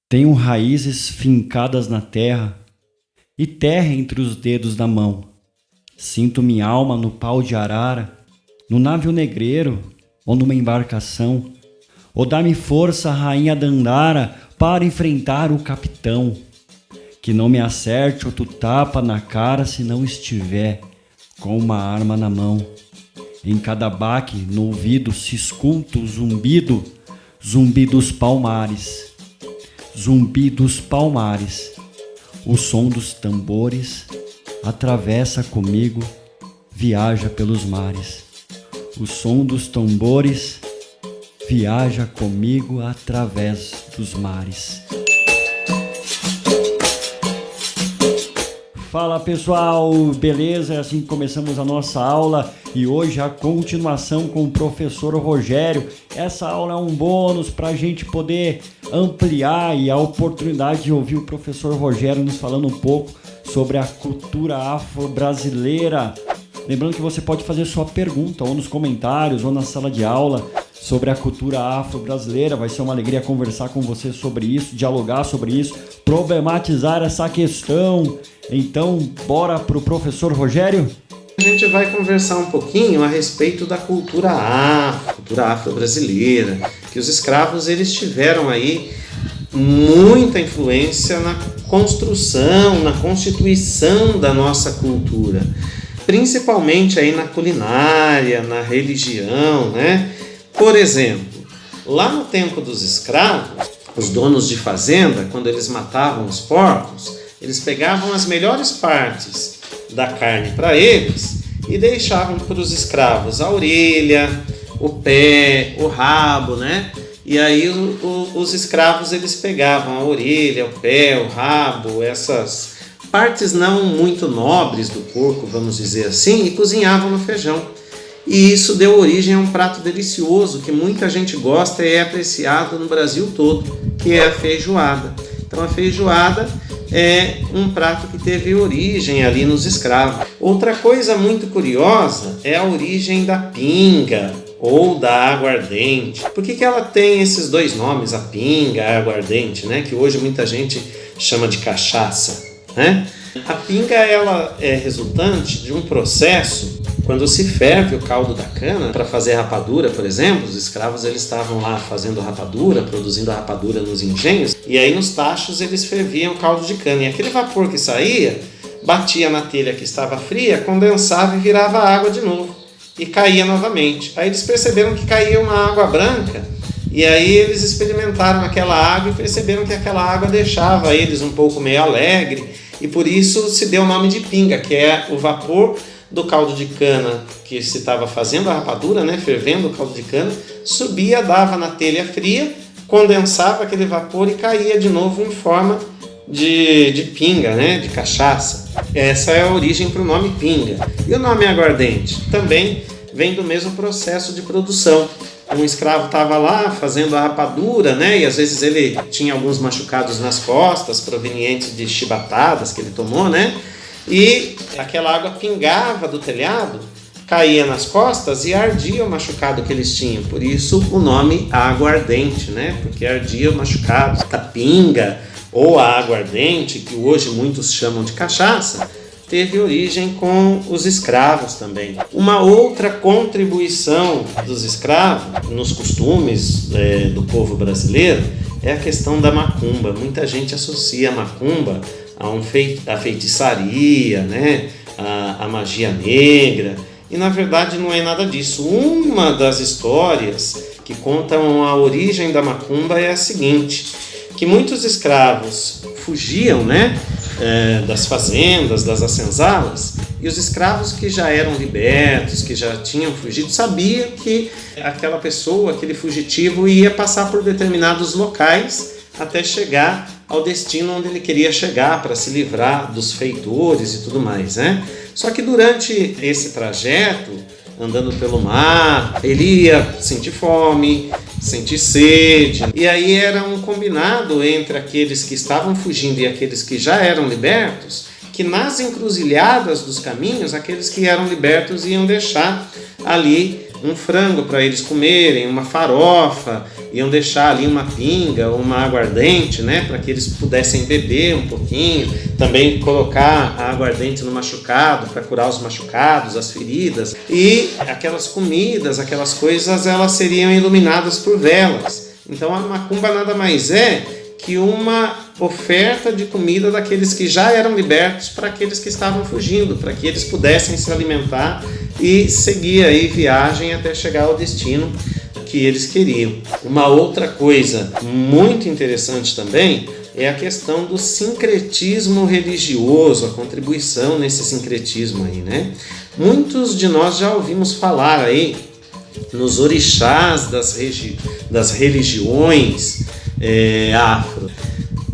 Tenho raízes fincadas na terra e terra entre os dedos da mão. Sinto minha alma no pau de arara, no navio negreiro ou numa embarcação. Ou dá-me força, rainha Dandara, para enfrentar o capitão. Que não me acerte outro tapa na cara se não estiver com uma arma na mão. Em cada baque no ouvido se escuta o zumbido, zumbi dos palmares. Zumbi dos palmares. O som dos tambores atravessa comigo, viaja pelos mares. O som dos tambores viaja comigo através dos mares. Fala pessoal, beleza? É assim que começamos a nossa aula e hoje a continuação com o professor Rogério. Essa aula é um bônus para a gente poder ampliar e a oportunidade de ouvir o professor Rogério nos falando um pouco sobre a cultura afro-brasileira. Lembrando que você pode fazer sua pergunta ou nos comentários ou na sala de aula sobre a cultura afro-brasileira. Vai ser uma alegria conversar com você sobre isso, dialogar sobre isso, problematizar essa questão. Então, bora pro professor Rogério? A gente vai conversar um pouquinho a respeito da cultura afro-brasileira, que os escravos eles tiveram aí muita influência na construção, na constituição da nossa cultura, principalmente aí na culinária, na religião, né? Por exemplo, lá no tempo dos escravos, os donos de fazenda, quando eles matavam os porcos, eles pegavam as melhores partes da carne para eles e deixavam para os escravos a orelha, o pé, o rabo, né? E aí os escravos eles pegavam a orelha, o pé, o rabo, essas partes não muito nobres do porco, vamos dizer assim, e cozinhavam no feijão. E isso deu origem a um prato delicioso que muita gente gosta e é apreciado no Brasil todo, que é a feijoada. Então a feijoada é um prato que teve origem ali nos escravos. Outra coisa muito curiosa é a origem da pinga ou da aguardente. Por que ela tem esses dois nomes, a pinga, a aguardente, né? Que hoje muita gente chama de cachaça, né? A pinga ela é resultante de um processo quando se ferve o caldo da cana para fazer rapadura, por exemplo. Os escravos eles estavam lá fazendo rapadura, produzindo a rapadura nos engenhos, e aí nos tachos eles ferviam o caldo de cana, e aquele vapor que saía batia na telha que estava fria, condensava e virava água de novo e caía novamente. Aí eles perceberam que caía uma água branca, e aí eles experimentaram aquela água e perceberam que aquela água deixava eles um pouco meio alegre, e por isso se deu o nome de pinga, que é o vapor do caldo de cana que se estava fazendo a rapadura, né, fervendo o caldo de cana, subia, dava na telha fria, condensava aquele vapor e caía de novo em forma de pinga, né, de cachaça. Essa é a origem para o nome pinga. E o nome aguardente também vem do mesmo processo de produção. Um escravo estava lá fazendo a rapadura, né? E às vezes ele tinha alguns machucados nas costas, provenientes de chibatadas que ele tomou, né? E aquela água pingava do telhado, caía nas costas e ardia o machucado que eles tinham. Por isso o nome aguardente, né? Porque ardia o machucado. A pinga ou a aguardente, que hoje muitos chamam de cachaça, teve origem com os escravos também. Uma outra contribuição dos escravos nos costumes do povo brasileiro é a questão da macumba. Muita gente associa a macumba a feitiçaria, né? a magia negra, e na verdade não é nada disso. Uma das histórias que contam a origem da macumba é a seguinte, que muitos escravos fugiam, né? Das fazendas, das assenzalas, e os escravos que já eram libertos, que já tinham fugido, sabiam que aquela pessoa, aquele fugitivo ia passar por determinados locais até chegar ao destino onde ele queria chegar para se livrar dos feitores e tudo mais, né? Só que durante esse trajeto, andando pelo mar, ele ia sentir fome, sentir sede, e aí era um combinado entre aqueles que estavam fugindo e aqueles que já eram libertos, que nas encruzilhadas dos caminhos, aqueles que eram libertos iam deixar ali um frango para eles comerem, uma farofa, iam deixar ali uma pinga, uma aguardente, né, para que eles pudessem beber um pouquinho, também colocar a aguardente no machucado para curar os machucados, as feridas, e aquelas comidas, aquelas coisas, elas seriam iluminadas por velas. Então a macumba nada mais é que uma oferta de comida daqueles que já eram libertos para aqueles que estavam fugindo, para que eles pudessem se alimentar e seguir aí viagem até chegar ao destino que eles queriam. Uma outra coisa muito interessante também é a questão do sincretismo religioso, a contribuição nesse sincretismo aí, né? Muitos de nós já ouvimos falar aí nos orixás das religiões afro.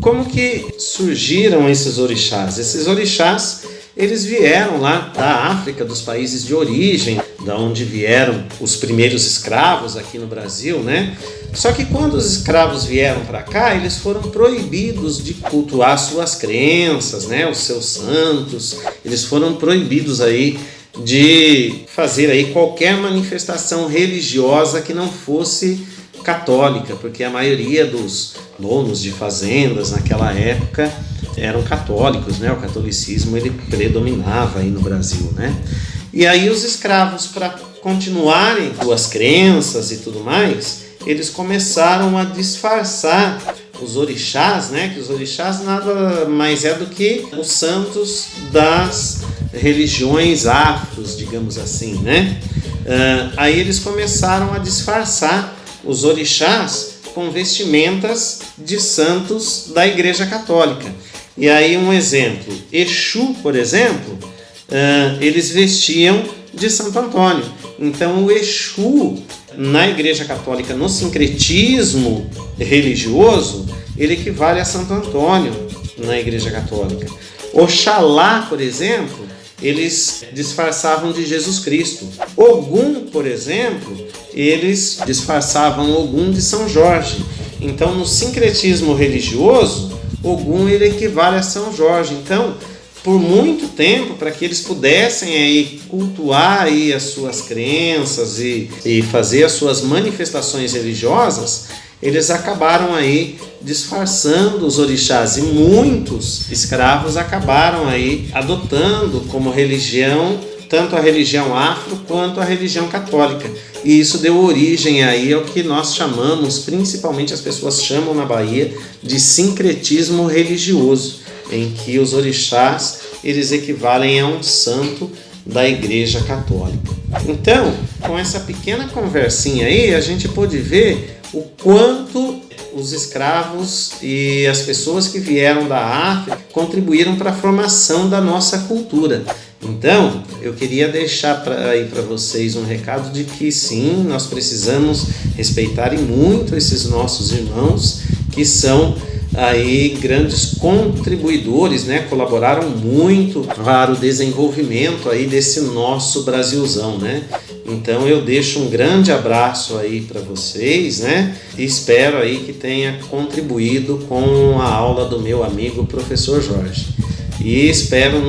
Como que surgiram esses orixás? Esses orixás, eles vieram lá da África, dos países de origem, da onde vieram os primeiros escravos aqui no Brasil, né? Só que quando os escravos vieram para cá, eles foram proibidos de cultuar suas crenças, né? Os seus santos, eles foram proibidos aí de fazer aí qualquer manifestação religiosa que não fosse católica, porque a maioria dos donos de fazendas naquela época eram católicos, né? O catolicismo ele predominava aí no Brasil, né? E aí os escravos, para continuarem suas crenças e tudo mais, eles começaram a disfarçar os orixás, né? Que os orixás nada mais é do que os santos das religiões afros, digamos assim, né? Aí eles começaram a disfarçar os orixás com vestimentas de santos da Igreja Católica. E aí um exemplo, Exu, por exemplo, eles vestiam de Santo Antônio. Então o Exu, na Igreja Católica, no sincretismo religioso, ele equivale a Santo Antônio na Igreja Católica. Oxalá, por exemplo, eles disfarçavam de Jesus Cristo. Ogum, por exemplo, eles disfarçavam Ogum de São Jorge. Então, no sincretismo religioso, Ogum ele equivale a São Jorge. Então, por muito tempo, para que eles pudessem aí cultuar aí as suas crenças e fazer as suas manifestações religiosas, eles acabaram aí disfarçando os orixás, e muitos escravos acabaram aí adotando como religião tanto a religião afro quanto a religião católica. E isso deu origem aí ao que nós chamamos, principalmente as pessoas chamam na Bahia, de sincretismo religioso, em que os orixás eles equivalem a um santo da Igreja Católica. Então, com essa pequena conversinha aí, a gente pôde ver o quanto os escravos e as pessoas que vieram da África contribuíram para a formação da nossa cultura. Então, eu queria deixar aí para vocês um recado de que sim, nós precisamos respeitar muito esses nossos irmãos que são aí grandes contribuidores, né? Colaboraram muito para o desenvolvimento aí desse nosso Brasilzão, né? Então eu deixo um grande abraço aí para vocês, né? E espero aí que tenha contribuído com a aula do meu amigo professor Jorge. E espero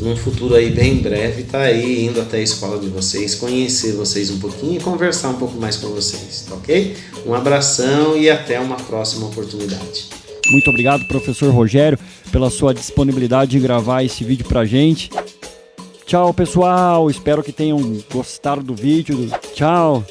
num futuro aí bem breve estar aí indo até a escola de vocês, conhecer vocês um pouquinho e conversar um pouco mais com vocês, tá ok? Um abração e até uma próxima oportunidade. Muito obrigado, professor Rogério, pela sua disponibilidade de gravar esse vídeo pra gente. Tchau, pessoal. Espero que tenham gostado do vídeo. Tchau.